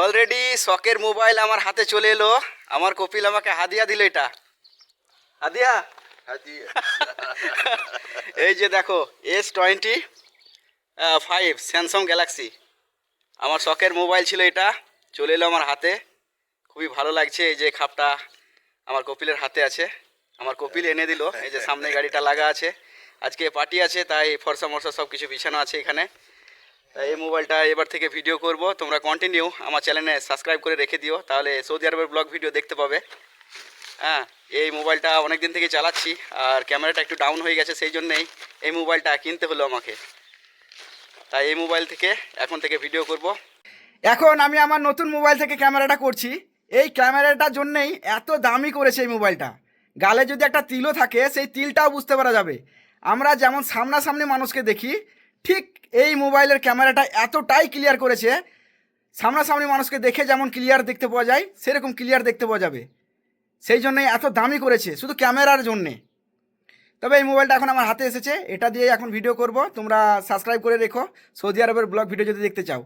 Already শখের mobile আমার হাতে চলে এলো। আমার কপিল আমাকে হাদিয়া দিল। এটা হাদিয়া এই যে দেখো S25 স্যামসাং গ্যালাক্সি। আমার শখের মোবাইল ছিল, এটা চলে এলো আমার হাতে। খুবই ভালো লাগছে। এই যে খাপটা আমার কপিলের হাতে আছে, আমার কপিল এনে দিল। এই যে সামনে গাড়িটা লাগা আছে, আজকে পার্টি আছে তাই ফর্সা মর্সা সব কিছু বিছানো আছে এখানে। এই মোবাইলটা এবার থেকে ভিডিও করব। তোমরা কন্টিনিউ আমার চ্যানেলে সাবস্ক্রাইব করে রেখে দিও, তাহলে সৌদি আরবের ব্লগ ভিডিও দেখতে পাবে। হ্যাঁ, এই মোবাইলটা অনেক দিন থেকে চালাচ্ছি, আর ক্যামেরাটা একটু ডাউন হয়ে গেছে, সেই জন্যেই এই মোবাইলটা কিনতে হলো আমাকে। তাই এই মোবাইল থেকে এখন থেকে ভিডিও করব। এখন আমি আমার নতুন মোবাইল থেকে ক্যামেরাটা করছি। এই ক্যামেরাটার জন্যেই এত দামি করেছে এই মোবাইলটা। গালে যদি একটা তিলও থাকে সেই তিলটাও বুঝতে পারা যাবে। আমরা যেমন সামনাসামনি মানুষকে দেখি, ঠিক এই মোবাইলের ক্যামেরাটা এতটাই ক্লিয়ার করেছে, সামনাসামনি মানুষকে দেখে যেমন ক্লিয়ার দেখতে পাওয়া যায় সেরকম ক্লিয়ার দেখতে পাওয়া যাবে। সেই জন্যই এত দামি করেছে, শুধু ক্যামেরার জন্যে। তবে এই মোবাইলটা এখন আমার হাতে এসেছে, এটা দিয়ে এখন ভিডিও করব। তোমরা সাবস্ক্রাইব করে রেখো সৌদি আরবের ব্লগ ভিডিও যদি দেখতে চাও।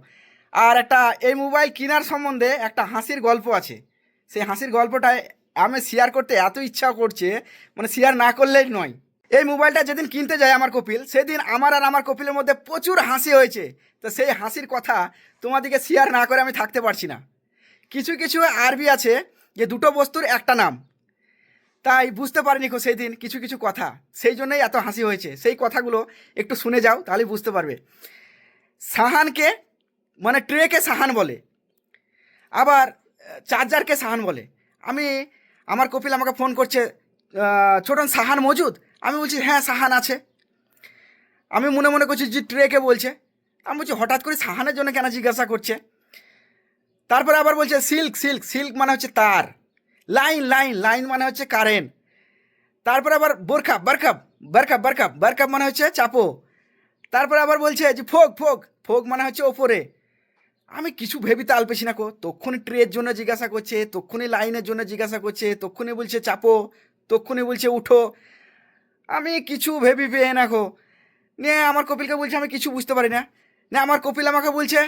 আর একটা এই মোবাইল কেনার সম্বন্ধে একটা হাসির গল্প আছে। সেই হাসির গল্পটায় আমি শেয়ার করতে এত ইচ্ছা করছে, মানে শেয়ার না করলেই নয়। এই মোবাইলটা যেদিন কিনতে যায় আমার কপিল, সেদিন আমার আর আমার কপিলের মধ্যে প্রচুর হাসি হয়েছে। তো সেই হাসির কথা তোমাদেরকে শেয়ার না করে আমি থাকতে পারছি না। কিছু কিছু আরবি আছে যে দুটো বস্তুর একটা নাম, তাই বুঝতে পারিনি সেই দিন কিছু কিছু কথা, সেই জন্যই এত হাসি হয়েছে। সেই কথাগুলো একটু শুনে যাও, তাহলে বুঝতে পারবে। সাহানকে মানে ট্রেকে সাহান বলে, আবার চার্জারকে সাহান বলে। আমার কপিল আমাকে ফোন করছে, ছোটন সাহান মজুদ? আমি বলছি হ্যাঁ সাহান আছে। আমি মনে মনে করছি যে ট্রেকে বলছে। আমি বলছি হঠাৎ করে সাহানের জন্য কেন জিজ্ঞাসা করছে। তারপরে আবার বলছে সিল্ক সিল্ক সিল্ক মানে হচ্ছে তার, লাইন লাইন লাইন মানে হচ্ছে কারেন্ট। তারপরে আবার বোরখাব বারখাব বারখাব বারখাব বারখাব মানে হচ্ছে চাপো। তারপরে আবার বলছে যে ফোক ফোক ফোক মানে হচ্ছে ওপরে। আমি কিছু ভেবি তাল পেছি না তক্ষুনি ট্রের জন্য জিজ্ঞাসা করছে, তক্ষুনি লাইনের জন্য জিজ্ঞাসা করছে, তক্ষুনি বলছে চাপো, তক্ষুনি বলছে উঠো। আমি কিছু ভেবি পেয়ে না নিয়ে আমার কপিলকে বলছে আমি কিছু বুঝতে পারি না। আমার কপিল আমাকে বলছে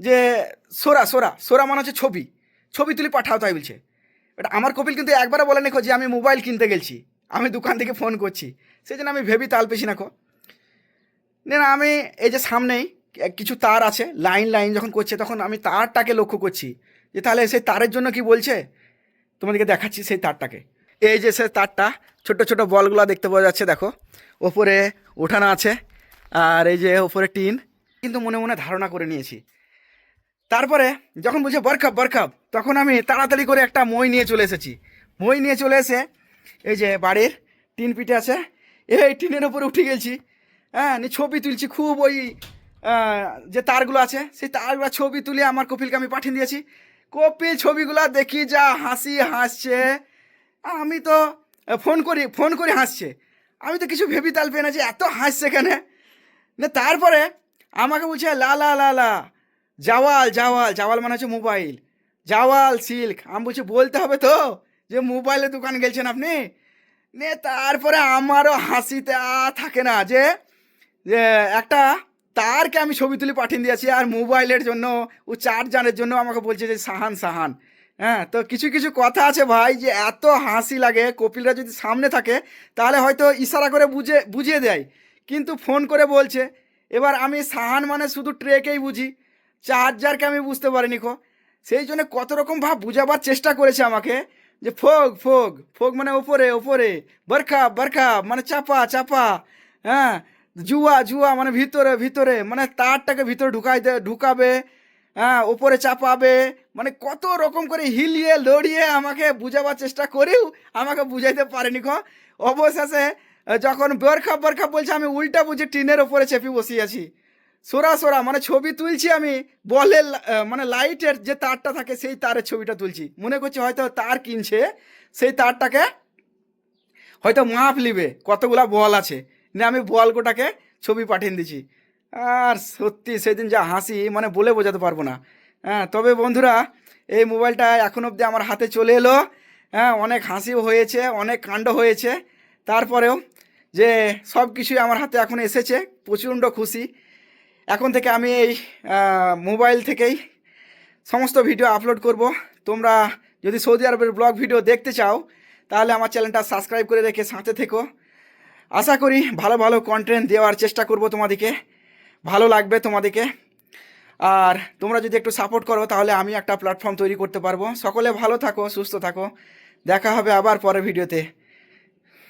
যে সোরা সোরা সোরা মানে হচ্ছে ছবি, ছবি তুলি পাঠাও, তাই বলছে। এটা আমার কপিল কিন্তু একবারও বলে না যে আমি মোবাইল কিনতে গেছি, আমি দোকান থেকে ফোন করছি। সেই জন্য আমি ভেবি তাল পেছি না না আমি এই যে সামনেই কিছু তার আছে, লাইন লাইন যখন করছে তখন আমি তারটাকে লক্ষ্য করছি যে তাহলে সেই তারের জন্য কি বলছে। তোমাদেরকে দেখাচ্ছি সেই তারটাকে। এই যে সে তারটা, ছোট ছোট বলগুলো দেখতে পাওয়া যাচ্ছে, দেখো ওপরে ওঠানো আছে, আর এই যে ওপরে টিন। কিন্তু মনে মনে ধারণা করে নিয়েছি। তারপরে যখন বলছে বরখাব বরখাব, তখন আমি তাড়াতাড়ি করে একটা মই নিয়ে চলে এসেছি। মই নিয়ে চলে এসে এই যে বাড়ির টিন পিঠে আছে, এই টিনের ওপরে উঠে গেছি। হ্যাঁ, ছবি তুলছি খুব। ওই যে তারগুলো আছে সেই তারগুলো ছবি তুলে আমার কপিলকে আমি পাঠিয়ে দিয়েছি। কপিল ছবিগুলো দেখি যা হাসি হাসছে। আমি তো ফোন করি হাসছে। আমি তো কিছু ভেবি তাল পেয়ে না যে এত হাসছে এখানে। না তারপরে আমাকে বলছে লা লা লা লা জাওয়াল জাওয়াল জাওয়াল মানে হচ্ছে মোবাইল, জাওয়াল সিল্ক। আমি বলছি বলতে হবে তো যে মোবাইলের দোকান গেছেন আপনি। নে তারপরে আমারও হাসিতে থাকে না যে একটা তারকে আমি ছবি তুলে পাঠিয়ে দিয়েছি, আর মোবাইলের জন্য ও চার্জারের জন্য আমাকে বলছে যে সাহান সাহান। হ্যাঁ, তো কিছু কিছু কথা আছে ভাই যে এত হাসি লাগে। কপিলরা যদি সামনে থাকে তাহলে হয়তো ইশারা করে বুঝিয়ে দেয়, কিন্তু ফোন করে বলছে। এবার আমি সাহান মানে শুধু ট্রেকেই বুঝি, চার্জারকে আমি বুঝতে পারিনি সেই জন্য কত রকম ভাব বুঝাবার চেষ্টা করেছে আমাকে যে ফোক ফোক ফোক মানে ওপরে ওপরে, বরখাব বরখাব মানে চাপা চাপা, হ্যাঁ, জুয়া জুয়া মানে ভিতরে ভিতরে, মানে তারটাকে ভিতরে ঢুকাবে, হ্যাঁ, ওপরে চাপাবে, মানে কত রকম করে হিলিয়ে লড়িয়ে আমাকে বুঝাবার চেষ্টা করেও আমাকে বুঝাইতে পারেনি অবশেষে যখন বরখাব বরখাব বলছে, আমি উল্টা বুঝে টিনের ওপরে চেপে বসিয়ে আছি। সোরা সোরা মানে ছবি তুলছি আমি, বলের মানে লাইটের যে তারটা থাকে সেই তারের ছবিটা তুলছি। মনে করছি হয়তো তার কিনছে, সেই তারটাকে হয়তো মাপ নিবে কতগুলা বল আছে, না আমি বল গোটাকে ছবি পাঠিয়ে দিচ্ছি। আর সত্যি সেদিন যা হাসি মানে বলে বোঝাতে পারবো না। হ্যাঁ, তবে বন্ধুরা এই মোবাইলটা এখন অবধি আমার হাতে চলে এলো। হ্যাঁ, অনেক হাসিও হয়েছে, অনেক কাণ্ড হয়েছে। তারপরেও যে সব কিছুই আমার হাতে এখন এসেছে, প্রচণ্ড খুশি। এখন থেকে আমি এই মোবাইল থেকেই সমস্ত ভিডিও আপলোড করব। তোমরা যদি সৌদি আরবের ব্লগ ভিডিও দেখতে চাও তাহলে আমার চ্যানেলটা সাবস্ক্রাইব করে রেখে সাথে থেকো। আশা করি ভালো ভালো কন্টেন্ট দেওয়ার চেষ্টা করব, তোমাদেরকে ভালো লাগবে তোমাদেরকে। আর তোমরা যদি একটু সাপোর্ট করো তাহলে আমি একটা প্ল্যাটফর্ম তৈরি করতে পারবো। সকলে ভালো থাকো, সুস্থ থাকো, দেখা হবে আবার পরের ভিডিওতে।